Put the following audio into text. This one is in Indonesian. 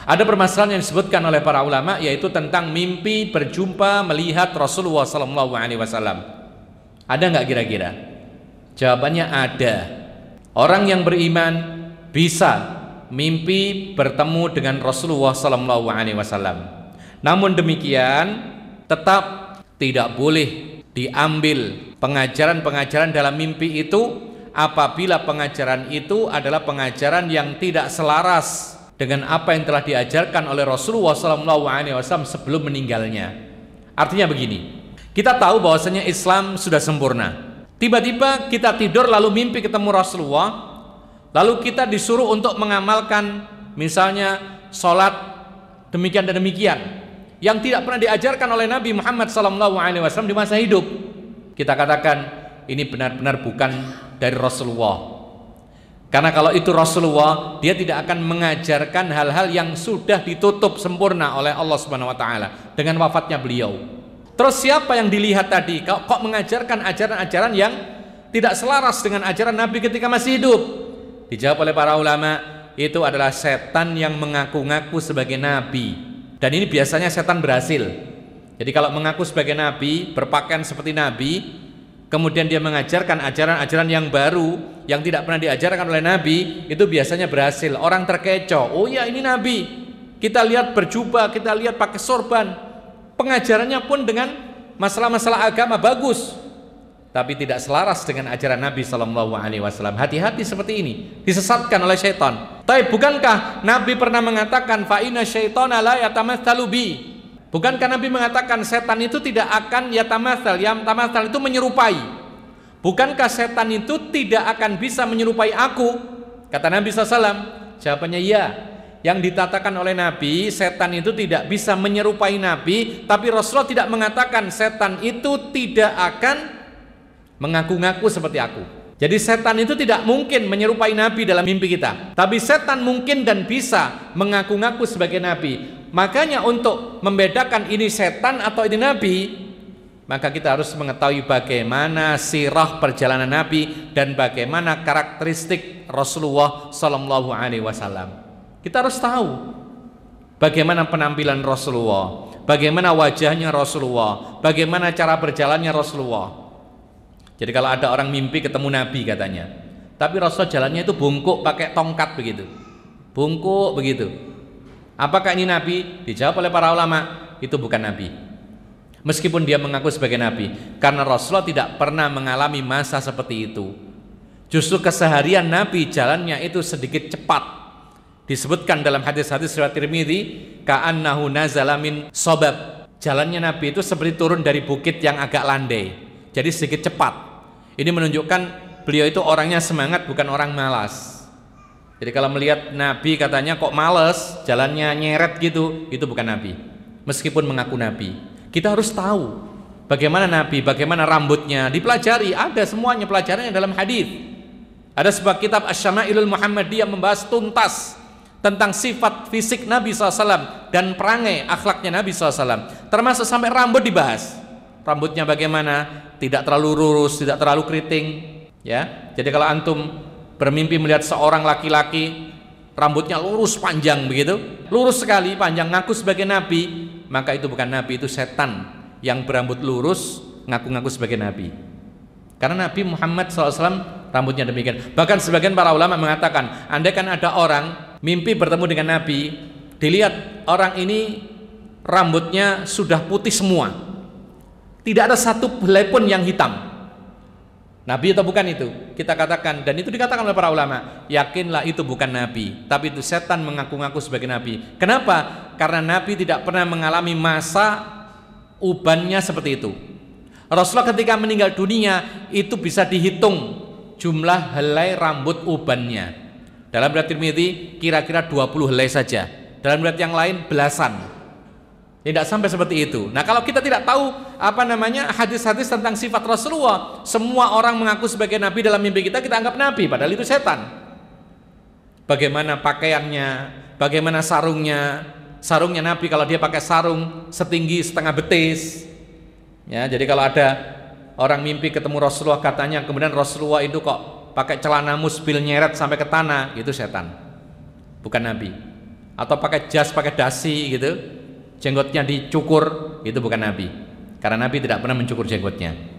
Ada permasalahan yang disebutkan oleh para ulama, yaitu tentang mimpi berjumpa melihat Rasulullah SAW. Ada nggak kira-kira? Jawabannya ada. Orang yang beriman bisa mimpi bertemu dengan Rasulullah SAW. Namun demikian, tetap tidak boleh diambil pengajaran-pengajaran dalam mimpi itu apabila pengajaran itu adalah pengajaran yang tidak selaras dengan apa yang telah diajarkan oleh Rasulullah SAW sebelum meninggalnya. Artinya begini, kita tahu bahwasanya Islam sudah sempurna. Tiba-tiba kita tidur lalu mimpi ketemu Rasulullah, lalu kita disuruh untuk mengamalkan misalnya sholat demikian dan demikian yang tidak pernah diajarkan oleh Nabi Muhammad SAW di masa hidup. Kita katakan ini benar-benar bukan dari Rasulullah. Karena kalau itu Rasulullah, dia tidak akan mengajarkan hal-hal yang sudah ditutup sempurna oleh Allah Subhanahu wa taala dengan wafatnya beliau. Terus siapa yang dilihat tadi? Kok mengajarkan ajaran-ajaran yang tidak selaras dengan ajaran Nabi ketika masih hidup? Dijawab oleh para ulama, itu adalah setan yang mengaku-ngaku sebagai nabi. Dan ini biasanya setan berhasil. Jadi kalau mengaku sebagai nabi, berpakaian seperti nabi, kemudian dia mengajarkan ajaran-ajaran yang baru yang tidak pernah diajarkan oleh Nabi, itu biasanya berhasil. Orang terkecoh, oh ya ini Nabi, kita lihat berjubah, kita lihat pakai sorban, pengajarannya pun dengan masalah-masalah agama bagus, tapi tidak selaras dengan ajaran Nabi SAW. Hati-hati seperti ini, disesatkan oleh syaitan. Tapi bukankah Nabi pernah mengatakan fa inna syaitana la yatamatsalu bi? Bukankah Nabi mengatakan setan itu tidak akan yatamatsal, yatamatsal itu menyerupai? Bukankah setan itu tidak akan bisa menyerupai aku? Kata Nabi SAW. Jawabannya ya. Yang dikatakan oleh Nabi, setan itu tidak bisa menyerupai Nabi, tapi Rasulullah tidak mengatakan setan itu tidak akan mengaku-ngaku seperti aku. Jadi setan itu tidak mungkin menyerupai Nabi dalam mimpi kita, tapi setan mungkin dan bisa mengaku-ngaku sebagai Nabi. Makanya untuk membedakan ini setan atau ini Nabi, maka kita harus mengetahui bagaimana sirah perjalanan Nabi dan bagaimana karakteristik Rasulullah SAW. Kita harus tahu bagaimana penampilan Rasulullah, bagaimana wajahnya Rasulullah, bagaimana cara berjalannya Rasulullah. Jadi kalau ada orang mimpi ketemu Nabi katanya, tapi Rasul jalannya itu bungkuk pakai tongkat begitu, bungkuk begitu. Apakah ini Nabi? Dijawab oleh para ulama, itu bukan Nabi. Meskipun dia mengaku sebagai Nabi, karena Rasulullah tidak pernah mengalami masa seperti itu. Justru keseharian Nabi jalannya itu sedikit cepat. Disebutkan dalam hadis-hadis riwayat Tirmidzi, ka'annahu nazala min sobab. Jalannya Nabi itu seperti turun dari bukit yang agak landai, jadi sedikit cepat. Ini menunjukkan beliau itu orangnya semangat, bukan orang malas. Jadi kalau melihat Nabi katanya kok males, jalannya nyeret gitu, itu bukan Nabi. Meskipun mengaku Nabi, kita harus tahu bagaimana Nabi, bagaimana rambutnya, dipelajari. Ada semuanya pelajarannya dalam hadis. Ada sebuah kitab Asy-Syama'ilul Muhammadiyah membahas tuntas tentang sifat fisik Nabi SAW dan perangai akhlaknya Nabi SAW, termasuk sampai rambut dibahas. Rambutnya bagaimana, tidak terlalu lurus, tidak terlalu keriting, ya. Jadi kalau antum bermimpi melihat seorang laki-laki rambutnya lurus panjang begitu, lurus sekali panjang, ngaku sebagai Nabi, maka itu bukan Nabi, itu setan yang berambut lurus ngaku-ngaku sebagai Nabi. Karena Nabi Muhammad SAW rambutnya demikian. Bahkan sebagian para ulama mengatakan, andaikan ada orang mimpi bertemu dengan Nabi, dilihat orang ini rambutnya sudah putih semua, tidak ada satu helai pun yang hitam, Nabi atau bukan itu? Kita katakan, dan itu dikatakan oleh para ulama, yakinlah itu bukan Nabi, tapi itu setan mengaku-ngaku sebagai Nabi. Kenapa? Karena Nabi tidak pernah mengalami masa ubannya seperti itu. Rasulullah ketika meninggal dunia itu bisa dihitung jumlah helai rambut ubannya. Dalam riwayat Tirmidzi kira-kira 20 helai saja. Dalam riwayat yang lain belasan. Tidak sampai seperti itu. Nah, kalau kita tidak tahu hadis-hadis tentang sifat Rasulullah, semua orang mengaku sebagai Nabi dalam mimpi kita anggap Nabi, padahal itu setan. Bagaimana pakaiannya, bagaimana sarungnya Nabi, kalau dia pakai sarung setinggi setengah betis, ya. Jadi kalau ada orang mimpi ketemu Rasulullah katanya, kemudian Rasulullah itu kok pakai celana musbil nyeret sampai ke tanah, itu setan, bukan Nabi. atau pakai jas, pakai dasi gitu, jenggotnya dicukur, itu bukan Nabi. Karena Nabi tidak pernah mencukur jenggotnya.